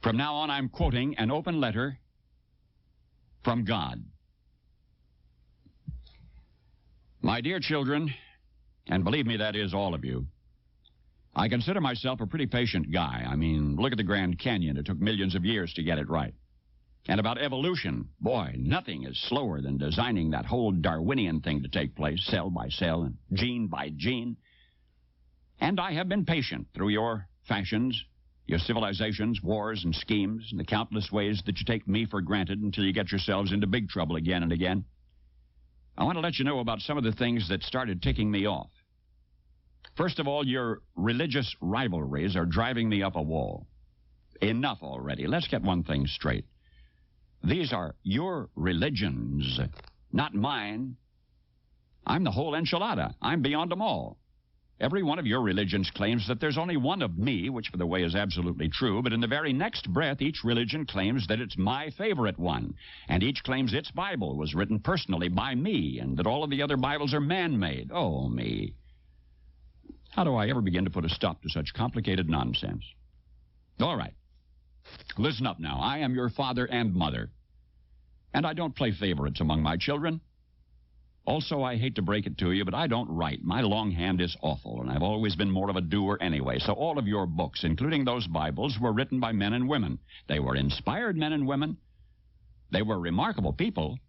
From now on, I'm quoting an open letter from God. My dear children, and believe me, that is all of you, I consider myself a pretty patient guy. I mean, look at the Grand Canyon. It took millions of years to get it right. And about evolution, boy, nothing is slower than designing that whole Darwinian thing to take place, cell by cell and gene by gene. And I have been patient through your fashions, your civilizations, wars, and schemes, and the countless ways that you take me for granted until you get yourselves into big trouble again and again. I want to let you know about some of the things that started ticking me off. First of all, your religious rivalries are driving me up a wall. Enough already. Let's get one thing straight. These are your religions, not mine. I'm the whole enchilada. I'm beyond them all. Every one of your religions claims that there's only one of me, which, by the way, is absolutely true, but in the very next breath, each religion claims that it's my favorite one, and each claims its Bible was written personally by me, and that all of the other Bibles are man-made. Oh, me. How do I ever begin to put a stop to such complicated nonsense? All right. Listen up now. I am your father and mother, and I don't play favorites among my children. Also, I hate to break it to you, but I don't write. My longhand is awful, and I've always been more of a doer anyway. So all of your books, including those Bibles, were written by men and women. They were inspired men and women. They were remarkable people,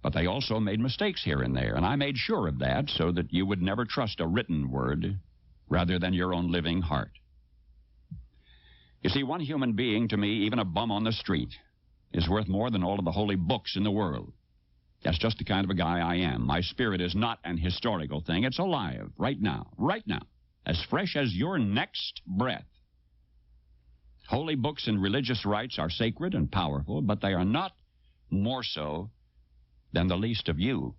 but they also made mistakes here and there, and I made sure of that so that you would never trust a written word rather than your own living heart. You see, one human being, to me, even a bum on the street, is worth more than all of the holy books in the world. That's just the kind of a guy I am. My spirit is not an historical thing. It's alive, right now, as fresh as your next breath. Holy books and religious rites are sacred and powerful, but they are not more so than the least of you.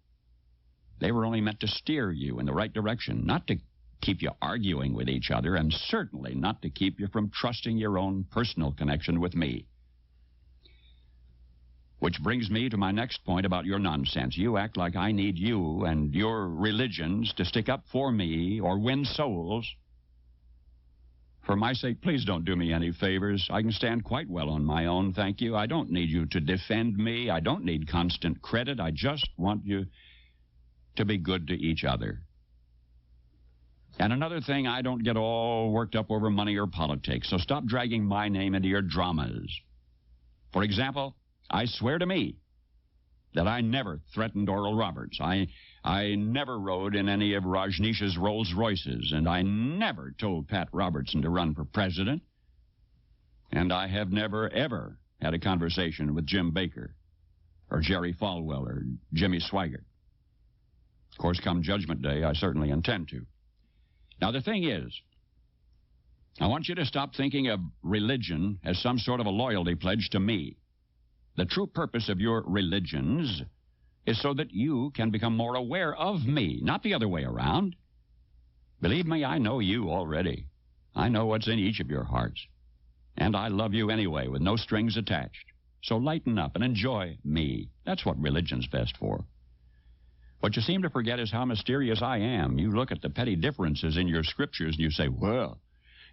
They were only meant to steer you in the right direction, not to keep you arguing with each other, and certainly not to keep you from trusting your own personal connection with me. Which brings me to my next point about your nonsense. You act like I need you and your religions to stick up for me or win souls. For my sake, please don't do me any favors. I can stand quite well on my own, thank you. I don't need you to defend me. I don't need constant credit. I just want you to be good to each other. And another thing, I don't get all worked up over money or politics, so stop dragging my name into your dramas. For example, I swear to me that I never threatened Oral Roberts. I never rode in any of Rajneesh's Rolls Royces, and I never told Pat Robertson to run for president. And I have never, ever had a conversation with Jim Baker or Jerry Falwell or Jimmy Swaggart. Of course, come Judgment Day, I certainly intend to. Now, the thing is, I want you to stop thinking of religion as some sort of a loyalty pledge to me. The true purpose of your religions is so that you can become more aware of me, not the other way around. Believe me, I know you already. I know what's in each of your hearts. And I love you anyway, with no strings attached. So lighten up and enjoy me. That's what religion's best for. What you seem to forget is how mysterious I am. You look at the petty differences in your scriptures and you say, well,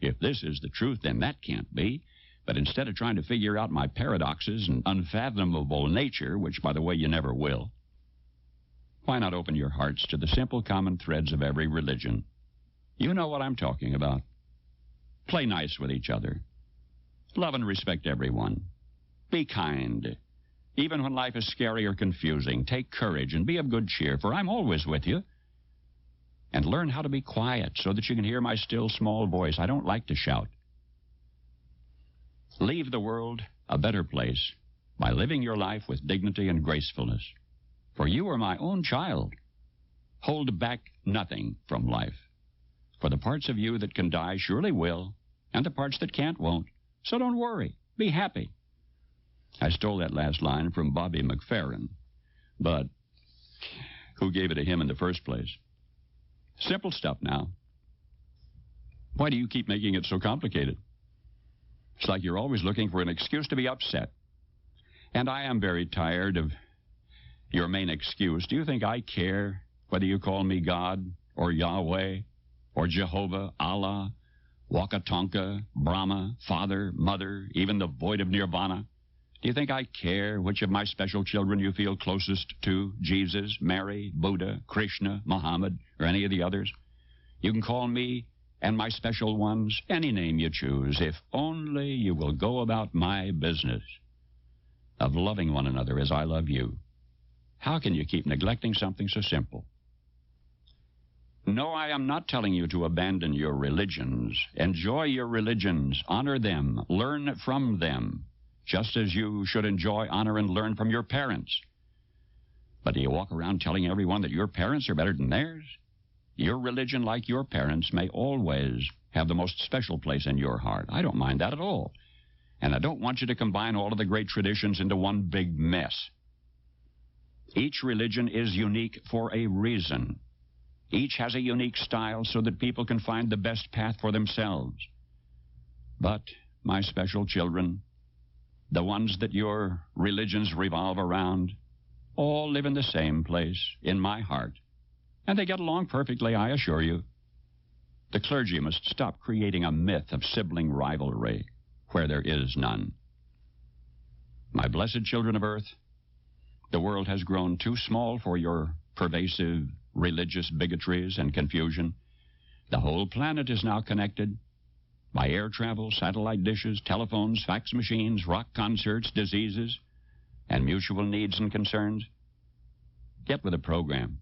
if this is the truth, then that can't be. But instead of trying to figure out my paradoxes and unfathomable nature, which, by the way, you never will, why not open your hearts to the simple common threads of every religion? You know what I'm talking about. Play nice with each other. Love and respect everyone. Be kind. Even when life is scary or confusing, take courage and be of good cheer, for I'm always with you. And learn how to be quiet so that you can hear my still small voice. I don't like to shout. Leave the world a better place by living your life with dignity and gracefulness. For you are my own child. Hold back nothing from life. For the parts of you that can die surely will, and the parts that can't won't. So don't worry. Be happy. I stole that last line from Bobby McFerrin, but who gave it to him in the first place? Simple stuff now. Why do you keep making it so complicated? It's like you're always looking for an excuse to be upset. And I am very tired of your main excuse. Do you think I care whether you call me God or Yahweh or Jehovah, Allah, Wakatonka, Brahma, Father, Mother, even the void of Nirvana? Do you think I care which of my special children you feel closest to? Jesus, Mary, Buddha, Krishna, Muhammad, or any of the others? You can call me and my special ones any name you choose, if only you will go about my business of loving one another as I love you. How can you keep neglecting something so simple? No, I am not telling you to abandon your religions. Enjoy your religions. Honor them. Learn from them, just as you should enjoy, honor, and learn from your parents. But do you walk around telling everyone that your parents are better than theirs? Your religion, like your parents, may always have the most special place in your heart. I don't mind that at all. And I don't want you to combine all of the great traditions into one big mess. Each religion is unique for a reason. Each has a unique style so that people can find the best path for themselves. But, my special children, the ones that your religions revolve around, all live in the same place, in my heart. And they get along perfectly, I assure you. The clergy must stop creating a myth of sibling rivalry where there is none. My blessed children of earth, the world has grown too small for your pervasive religious bigotries and confusion. The whole planet is now connected by air travel, satellite dishes, telephones, fax machines, rock concerts, diseases, and mutual needs and concerns. Get with the program.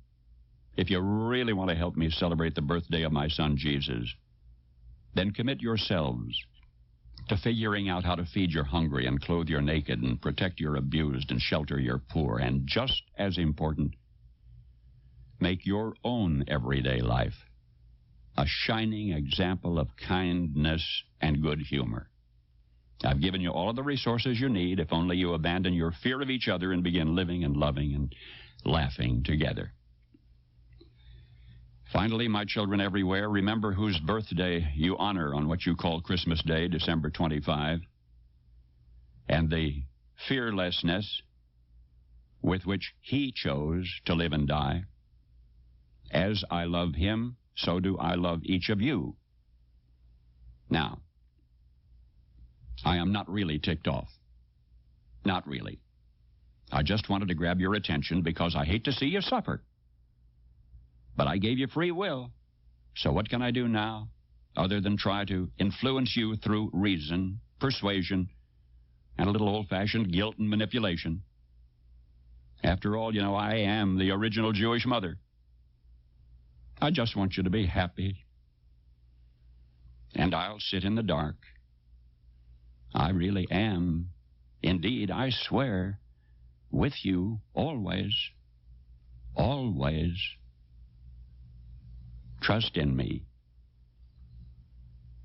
If you really want to help me celebrate the birthday of my son Jesus, then commit yourselves to figuring out how to feed your hungry and clothe your naked and protect your abused and shelter your poor. And just as important, make your own everyday life a shining example of kindness and good humor. I've given you all of the resources you need if only you abandon your fear of each other and begin living and loving and laughing together. Finally, my children everywhere, remember whose birthday you honor on what you call Christmas Day, December 25, and the fearlessness with which he chose to live and die. As I love him, so do I love each of you. Now, I am not really ticked off. Not really. I just wanted to grab your attention because I hate to see you suffer. But I gave you free will. So what can I do now other than try to influence you through reason, persuasion, and a little old-fashioned guilt and manipulation? After all, I am the original Jewish mother. I just want you to be happy. And I'll sit in the dark. I really am. Indeed, I swear, with you always. Always. Trust in me.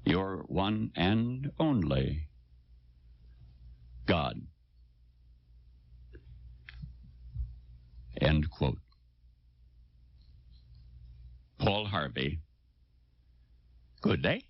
Your one and only God. End quote. Paul Harvey. Good day.